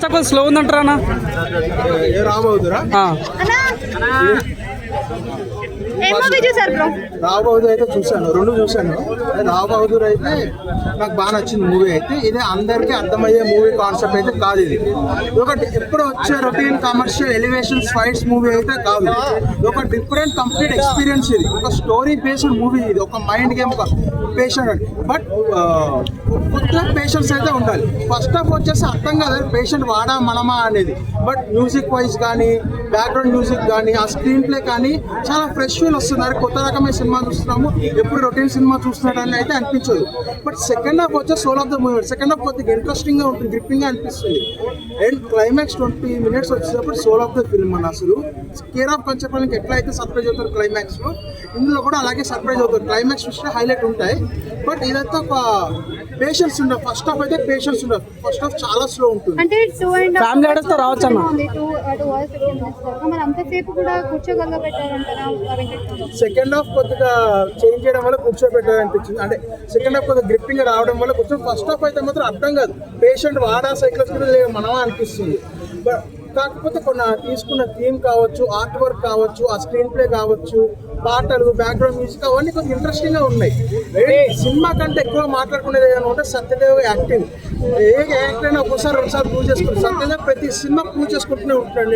కొంచెం స్లో ఉందంటారా అన్న? రాబోతురా రాబోదు అయితే చూశాను, రెండు చూశాను. రాబోదురు అయితే నాకు బాగా నచ్చింది మూవీ. అయితే ఇది అందరికీ అర్థమయ్యే మూవీ కాన్సెప్ట్ అయితే కాదు. ఇది ఒకటి ఎప్పుడు వచ్చే routine commercial elevations fights movie అయితే కాదు. ఒక డిఫరెంట్ కంప్లీట్ ఎక్స్పీరియన్స్. ఇది ఒక స్టోరీ బేస్డ్ మూవీ. ఇది ఒక మైండ్ గేమ్, ఒక పేషెంట్. బట్ కొత్త పేషెంట్స్ అయితే ఉండాలి. ఫస్ట్ హాఫ్ వచ్చేసి అర్థం కాదు పేషెంట్ వాడా మనమా అనేది. బట్ మ్యూజిక్ వైజ్ కానీ, బ్యాక్గ్రౌండ్ మ్యూజిక్ కానీ, ఆ స్క్రీన్ ప్లే కానీ చాలా ఫ్రెష్ ఫీల్ వస్తుంది. కొత్త రకమైన సినిమా చూస్తున్నాము, ఎప్పుడు రొటీన్ సినిమా చూస్తున్నాడని అయితే అనిపించదు. బట్ సెకండ్ హాఫ్ వచ్చే soul of the movie. Second half కొద్దిగా ఇంట్రెస్టింగ్ గా ఉంటుంది, గ్రిప్పింగ్ గా అనిపిస్తుంది. అండ్ క్లైమాక్స్ 20 minutes వచ్చేటప్పుడు సోల్ ఆఫ్ ద ఫిల్మ్ అన్న అసలు కేర్ ఆఫ్ కంచెపాలకి ఎట్లా అయితే సర్ప్రైజ్ అవుతారు క్లైమాక్స్ లో, ఇందులో కూడా అలాగే సర్ప్రైజ్ అవుతారు. క్లైమాక్స్ చూస్తే హైలైట్ ఉంటాయి. బట్ ఇదంతా ఒక పేషెన్స్ ఉండదు. ఫస్ట్ హాఫ్ అయితే పేషెన్స్ ఉండదు. ఫస్ట్ హాఫ్ చాలా స్లో ఉంటుంది. ఫ్యామిలీ ఆర్డర్స్ తో రావచ్చు అన్న. సెకండ్ హాఫ్ కొద్దిగా చేంజ్ చేయడం వల్ల కూర్చోబెట్టారనిపించింది. అంటే సెకండ్ హాఫ్ కొద్దిగా గ్రిప్పింగ్ రావడం వల్ల కూర్చొని, ఫస్ట్ హాఫ్ అయితే మాత్రం అర్థం కాదు పేషెంట్ వాడా సైకిల్స్ కూడా లేదు మనమా అనిపిస్తుంది. కాకపోతే కొన్ని తీసుకున్న థీమ్ కావచ్చు, ఆర్ట్ వర్క్ కావచ్చు, ఆ స్క్రీన్ ప్లే కావచ్చు, పాటలు, బ్యాక్గ్రౌండ్ మ్యూజిక్ అవన్నీ కొంచెం ఇంట్రెస్టింగ్ గా ఉన్నాయి. సినిమా కంటే ఎక్కువ మాట్లాడుకునేది ఏదైనా ఉంటే సత్యదేవ్ యాక్టింగ్. ఏ యాక్టర్ అయినా ఒకసారి రెండుసార్లు ప్రూవ్ చేసుకుంటాను. సత్యదేవ్ ప్రతి సినిమా ప్రూవ్ చేసుకుంటూనే ఉంటాడు.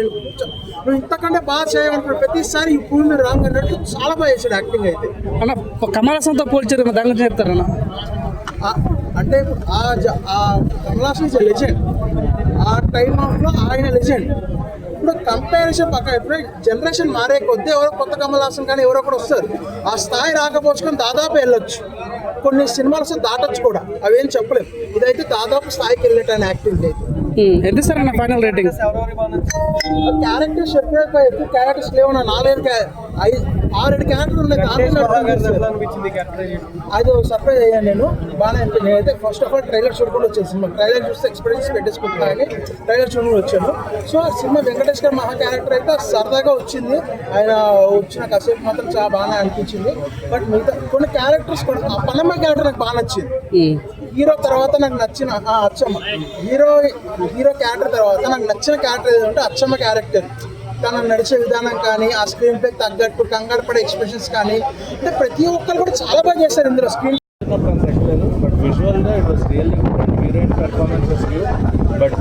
నువ్వు ఇంతకంటే బాగా చేయమంటాడు, ప్రతిసారి ఈ ప్రూవ్ మీరు రాంగ్ అన్నట్టు చాలా బాగా చేశాడు యాక్టింగ్ అయితే. అన్న కమల్ హాసన్తో పోల్చారు, దాని గురించి చెప్తారన్న? అంటే కమల్ హాసన్ ఇస్ లెజెండ్. ఆ టైమ్ ఆఫ్ లో ఆయన లెజెండ్. ఇప్పుడు కంపారిజన్ పక్కన, ఎప్పుడు జనరేషన్ మారే కొద్దీ ఎవరో కొత్త కమల్ హాసన్ కానీ ఎవరో కూడా వస్తారు. ఆ స్థాయి రాకపోవచ్చుకొని దాదాపు వెళ్ళొచ్చు, కొన్ని సినిమాలు అసలు దాటొచ్చు కూడా, అవేం చెప్పలేము. ఇదైతే దాదాపు స్థాయికి వెళ్ళేటాను యాక్టింగ్ అయితే. ఎంత సార్ అన్న ఫైనల్ రేటింగ్? క్యారెక్టర్స్ ఎక్కువ క్యారెక్టర్స్ లేవు. 6-7 క్యారెక్టర్లు ఉన్నాయి. అది సర్ప్రైజ్ అయ్యాను నేను, బాగా అనిపించింది. నేనైతే ఫస్ట్ ఆఫ్ ఆల్ ట్రైలర్ చూడకుండా వచ్చాను. సినిమా ట్రైలర్ చూస్తే ఎక్స్పీరియన్స్ పెట్టేసుకుంటున్నానని ట్రైలర్ చూడకుండా వచ్చాను. సో ఆ సినిమా వెంకటేష్ గారు మహా క్యారెక్టర్ అయితే సరదాగా వచ్చింది. ఆయన వచ్చిన కాసేపు మాత్రం చాలా బాగా అనిపించింది. బట్ మిగతా కొన్ని క్యారెక్టర్స్ కూడా, పనమ్మ క్యారెక్టర్ నాకు బాగా నచ్చింది. హీరో తర్వాత నాకు నచ్చిన అచ్చమ్మ, హీరో క్యారెక్టర్ తర్వాత నాకు నచ్చిన క్యారెక్టర్ ఏదంటే అచ్చమ్మ క్యారెక్టర్. తన నడిచే విధానం కానీ, ఆ స్క్రీన్ ప్లే తగ్గట్టు కంగారు పడే ఎక్స్ప్రెషన్స్ కానీ, అంటే ప్రతి ఒక్కరు కూడా చాలా బాగా చేశారు ఇందులో. స్క్రీన్ బట్ విజువల్గా it was really good. Heroine performances but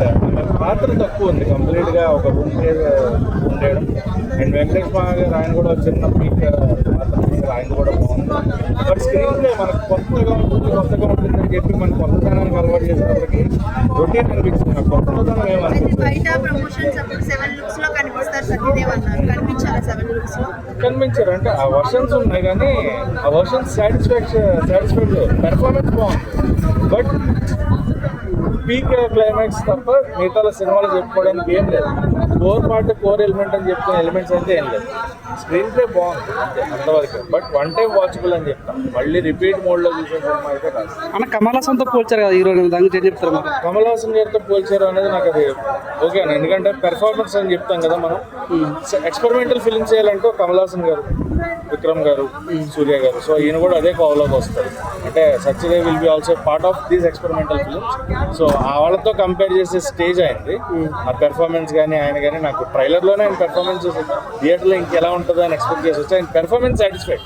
పాత్ర తక్కువ ఉంది. కంప్లీట్గా ఒక ఉండేయడం. అండ్ వెంకటేష్ మహా గారు ఆయన కూడా చిన్న పీక్ ఆయన కూడా బాగుంది. బట్ స్క్రీన్ ప్లే మనకు కొత్తగా ఉంటుందని చెప్పి మన కొత్తదనానికి అలవాటు చేసినప్పటికీ రొటీన్ అనిపించింది. నాకు కొత్తదనం ఏమనిపించింది, కనిపించారు. అంటే ఆ వర్షన్స్ ఉన్నాయి కానీ ఆ వర్షన్స్ సాటిస్ఫైడ్ పెర్ఫార్మెన్స్ బాగుంది. బట్ పీక్ క్లైమాక్స్ తప్ప మిగతా సినిమాలు చెప్పుకోవడానికి ఏం లేదు. కోర్ ఎలిమెంట్ అని చెప్తున్న ఎలిమెంట్స్ అయితే ఏం లేదు. స్క్రీన్ ప్లే బాగుంది అంతే, అంతవరకు. బట్ వన్ టైం వాచబుల్ అని చెప్తాం. మళ్ళీ రిపీట్ మోడ్లో చూసే సినిమా అయితే కాదు. అన్న కమల్ హాసన్తో పోల్చారు కదా హీరో, దాని గురించి ఏం చెప్తారు? కమల్ హాసన్ గారితో పోల్చారు అనేది నాకు అది ఓకేనా, ఎందుకంటే పెర్ఫార్మెన్స్ అని చెప్తాం కదా మనం. ఎక్స్పెరిమెంటల్ ఫిల్మ్ చేయాలంటే కమల్ హాసన్ గారు, విక్రమ్ గారు, సూర్య గారు, సో ఈయన కూడా అదే కోవలోకి వస్తారు. అంటే Satyadev will be also part of these experimental films. So ఆ వాళ్ళతో కంపేర్ చేసే స్టేజ్ అయింది. ఆ పెర్ఫార్మెన్స్ కానీ ఆయన కానీ నాకు ట్రైలర్లోనే ఆయన పెర్ఫార్మెన్స్ థియేటర్లో ఇంకెలా ఉంటుందో అని ఎక్స్పెక్ట్ చేసి వచ్చి ఆయన పెర్ఫార్మెన్స్ సాటిస్ఫైడ్,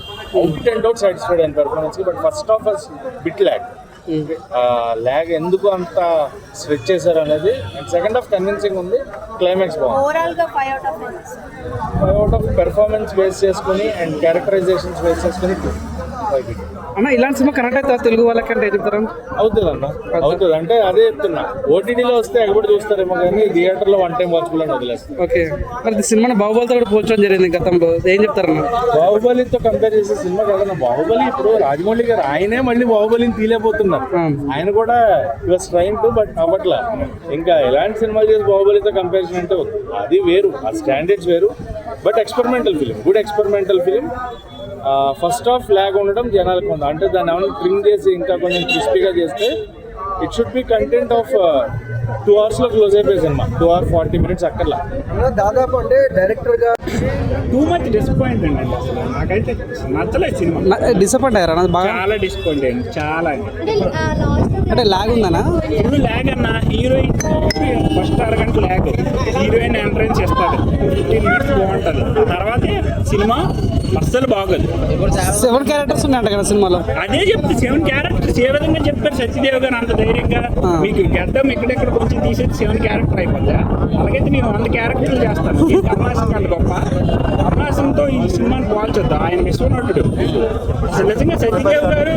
అవుట్ సాటిస్ఫైడ్ ఆయన పెర్ఫార్మెన్స్కి. But first of all bit lag ఎందుకు అంత స్ట్రెచ్ చేశారు అనేది. అండ్ సెకండ్ హాఫ్ కన్విన్సింగ్ ఉంది, క్లైమాక్స్ బాగుంది. 5 out of పెర్ఫార్మెన్స్ బేస్ చేసుకుని అండ్ క్యారెక్టరైజేషన్స్ బేస్ చేసుకుని 5. అన్న ఇలాంటి సినిమా కనెక్ట్ అవుతుంది తెలుగు వాళ్ళకంటే చెప్తారా? అవుతుంది అన్న, అవుతుంది. అంటే అదే చెప్తున్నా, ఓటీటీలో వస్తే ఎగబడి చూస్తారేమో కానీ థియేటర్లో వన్ టైం వాచబుల్ అని వదిలేస్తారు. ఓకే, మరి సినిమాని బాహుబలితో కూడా పోల్చడం జరిగింది గతంలో, ఏం చెప్తారన్న? బాహుబలితో కంపేర్ చేసే సినిమా కదన్నా బాహుబలి. ఇప్పుడు రాజమౌళి గారు ఆయనే మళ్ళీ బాహుబలిని తీలేకపోతున్నారు. ఆయన కూడా ఇవాస్ ట్రైన్ టు బట్ అవ్వట్లా. ఇంకా ఎలాంటి సినిమాలు చేసి బాహుబలితో కంపారిజన్ అంటే అది వేరు, ఆ స్టాండర్డ్స్ వేరు. But experimental film, good experimental film. First half lag ఉండడం జనాలకు ఉంది. అంటే దాన్ని ఏమైనా ట్రిమ్ చేసి ఇంకా కొంచెం క్రిస్పీగా చేస్తే it should be content of 2 hours లో క్లోజ్ అయిపోయి సినిమా. 2 hours 40 minutes అక్కర్లా. అన్న దాదాపు అంటే డైరెక్టర్ గా టూ మచ్ డిసప్పాయింట్ అండి అసలు నాకైతే నచ్చలేదు సినిమా. డిసప్పాయింట్ అయ్యారా నాకు బాగా? చాలా డిసప్పాయింట్ అయింది చాలా. అంటే లాగ్ ఉందనా? ఇప్పుడు ల్యాగ్ అన్న, హీరోయిన్ ఫస్ట్ అరగంట ల్యాగ్, హీరోయిన్ ఎంట్రన్స్ ఇస్తారు 15 minutes బాగుంటుంది, తర్వాతే సినిమా అస్సలు బాగోదు. 7 క్యారెక్టర్స్ ఉన్నాయంట కదా సినిమాలో. అదే చెప్తే 7 క్యారెక్టర్స్ ఏ విధంగా చెప్పారు సత్యదేవ్ గారు అంత ధైర్యంగా. మీకు గడ్డం ఎక్కడెక్కడ కొంచెం తీసేది 7 క్యారెక్టర్ అయిపోద్దా? అలాగైతే నేను 100 క్యారెక్టర్లు చేస్తాను. ఈ కమలాసన్ కంటే గొప్ప. కమలాసన్తో ఈ సినిమాని పోల్చొద్దు, ఆయన విశ్వనటుడు. అసలు నిజంగా సత్యదేవ్ గారు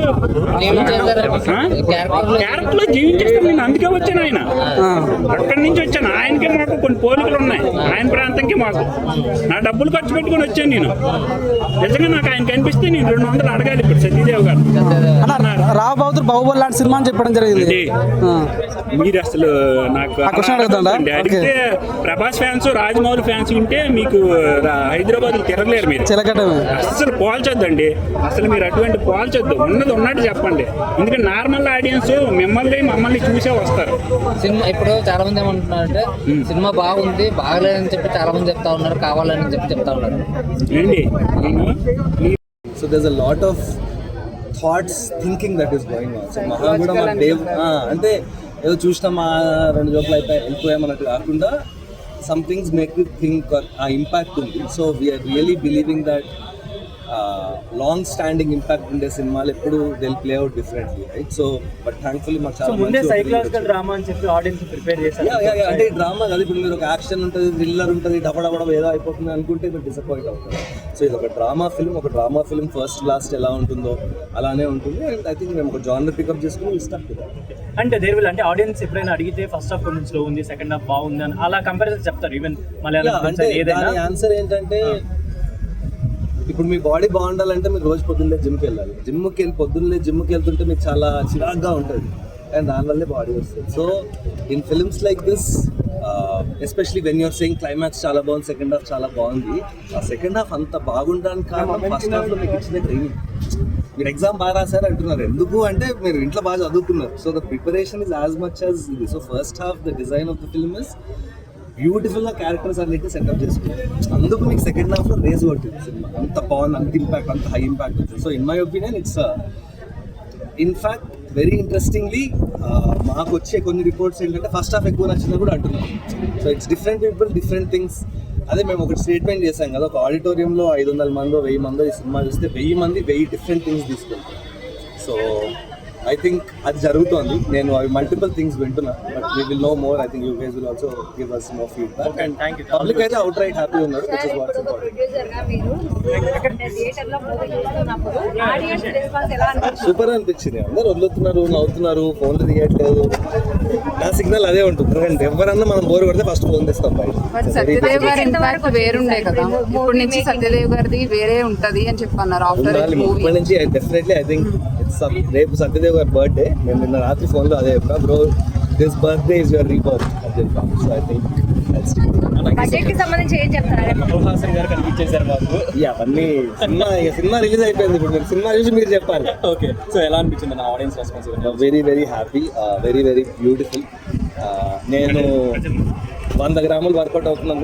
క్యారెక్టర్ లో జీవించేస్తాను నేను, అందుకే వచ్చాను. ఆయన అక్కడి నుంచి వచ్చాను. ఆయనకి మాకు కొన్ని పోలికలు ఉన్నాయి, ఆయన ప్రాంతంకి మాకు. నా డబ్బులు ఖర్చు పెట్టుకొని వచ్చాను నేను. నిజంగా నాకు ఆయన కనిపిస్తే నేను 200 అడగాలి ఇప్పుడు సత్యదేవ్ గారు. రావు బహదూర్ బాహుబలి లాంటి సినిమా అని చెప్పడం జరిగింది. మీరు అసలు నాకు అడిగితే ప్రభాస్ ఫ్యాన్స్, రాజమౌళి ఫ్యాన్స్ ఉంటే మీకు హైదరాబాద్ తిరగలేరు మీరు. అసలు పోల్చొద్దండి, అసలు మీరు అటువంటి పోల్చొద్దు. ఉన్నది ఉన్నట్టు చెప్పండి. ఎందుకంటే నార్మల్ ఆడియన్స్ మమ్మల్ని చూసే వస్తారు. సినిమా ఇప్పుడు చాలా మంది ఏమంటున్నారంటే సినిమా బాగుంది, బాగలేదని చెప్పి చాలా మంది చెప్తా ఉన్నారు, కావాలని చెప్పి చెప్తా ఉన్నారు. ఏంటి So there's a lot of thoughts, thinking that is going on. So మహా కూడా మన దేవ్ అంటే ఏదో చూసినామా 2 జోకులు అయిపోయి వెళ్ళిపోయామన్నట్టు కాకుండా some things make you think ఆ ఇంపాక్ట్ ఉంది. So we are really believing that long standing impact ఉండే సినిమాలు ఎప్పుడు they play out differently, right? So but thankfully మాకు చాలా ముందే సైకలాజికల్ డ్రామా అని చెప్పి ఆడియన్స్ ప్రిపేర్ చేశారు. అంటే డ్రామా కాదు, ఇప్పుడు మీరు ఒక యాక్షన్ ఉంటుంది, థ్రిల్లర్ ఉంటుంది, డబడబడ ఏదో అయిపోతుంది అనుకుంటే మీరు డిసప్పాయింట్ అవుతుంది. సో ఇది ఒక డ్రామా ఫిల్మ్ ఫస్ట్ లాస్ట్ ఎలా ఉంటుందో అలానే ఉంటుంది. అండ్ ఐ థింక్ మేము ఒక జానర్ పికప్ చేసుకుని ఇస్తాం. అంటే దేర్ విల్ అంటే ఆడియన్స్ ఎప్పుడైనా అడిగితే ఫస్ట్ హాఫ్ కొంచెం స్లో ఉంది, సెకండ్ హాఫ్ బాగుంది అని అలా కంపారిజన్ చెప్తారు. ఈవెన్ అంటే దాని ఆన్సర్ ఏంటంటే ఇప్పుడు మీ బాడీ బాగుండాలంటే మీరు రోజు పొద్దున్నే జిమ్కి వెళ్ళాలి. జిమ్కి వెళ్తుంటే మీకు చాలా చిరాగ్గా ఉంటుంది అండ్ దానివల్లే బాడీ వస్తుంది. So in films like this especially when you're saying climax చాలా బాగుంది, సెకండ్ హాఫ్ చాలా బాగుంది, ఆ సెకండ్ హాఫ్ అంత బాగుండడానికి కారణం ఫస్ట్ హాఫ్లో మీకు ఇచ్చిన ట్రైనింగ్. మీరు ఎగ్జామ్ బాగా రాశారు అంటున్నారు, ఎందుకు అంటే మీరు ఇంట్లో బాగా చదువుకున్నారు. So the preparation is as much as ఇది. So first half the design of the film is బ్యూటిఫుల్గా క్యారెక్టర్స్ అన్నిటి సెటప్ చేసుకుంటారు. అందుకు మీకు సెకండ్ హాఫ్లో రేజ్ కొట్టింది సినిమా. అంత బాగుంది, అంత ఇంపాక్ట్, అంత హై ఇంపాక్ట్ వచ్చింది. So in my opinion it's in fact very interestingly మాకు వచ్చే కొన్ని రిపోర్ట్స్ ఏంటంటే ఫస్ట్ హాఫ్ ఎక్కువ నచ్చిందని కూడా అంటున్నారు. So it's different people, different things. అదే మేము ఒకటి స్టేట్మెంట్ చేశాం కదా, ఒక ఆడిటోరియంలో 500 మందో 1000 మందో ఈ సినిమా చూస్తే 1000 మంది 1000 డిఫరెంట్ థింగ్స్ తీసుకెళ్తారు. సో ఐ థింక్ అది జరుగుతోంది. నేను అవి మల్టిపుల్ థింగ్స్ వింటున్నా, but we will know more. I think you guys will also give us more feedback. And public అయితే అవుట్ రైట్ హ్యాపీ ఉన్నారు, which is what's important. Super అనిపించింది. అందరూ వదులుతున్నారు, నవ్వుతున్నారు, ఫోన్లు తీయట్లేదు. నా సిగ్నల్ అదే ఉంటుంది. ఎందుకంటే ఎవరన్నా మనం బోర్ కొడితే ఫస్ట్ ఫోన్ తెస్తాం బయట. సత్యదేవ్ గారి ఇంపాక్ట్ వేరుండే కదా, ఇప్పుడు నుంచి సత్యదేవ్ గారిది వేరే ఉంటది అని చెప్పన్నారు. ఆఫ్టర్ ఇప్పటి నుంచి డెఫినెట్లీ ఐ థింక్ రేపు సత్యదేవ్ గారి బర్త్డే. నేను నిన్న రాత్రి ఫోన్లో అదే చెప్పా, bro this birthday is your rebirth అని చెప్పాను. సో ఐ థింక్ అవన్నీ సినిమా రిలీజ్ అయిపోయింది. ఇప్పుడు మీరు సినిమా చూసి మీరు చెప్పాలి. ఓకే, సో ఎలా అనిపించింది నా audience response? Very very happy, very very beautiful. నేను 100 గ్రాములు వర్కౌట్ అవుతున్నాను.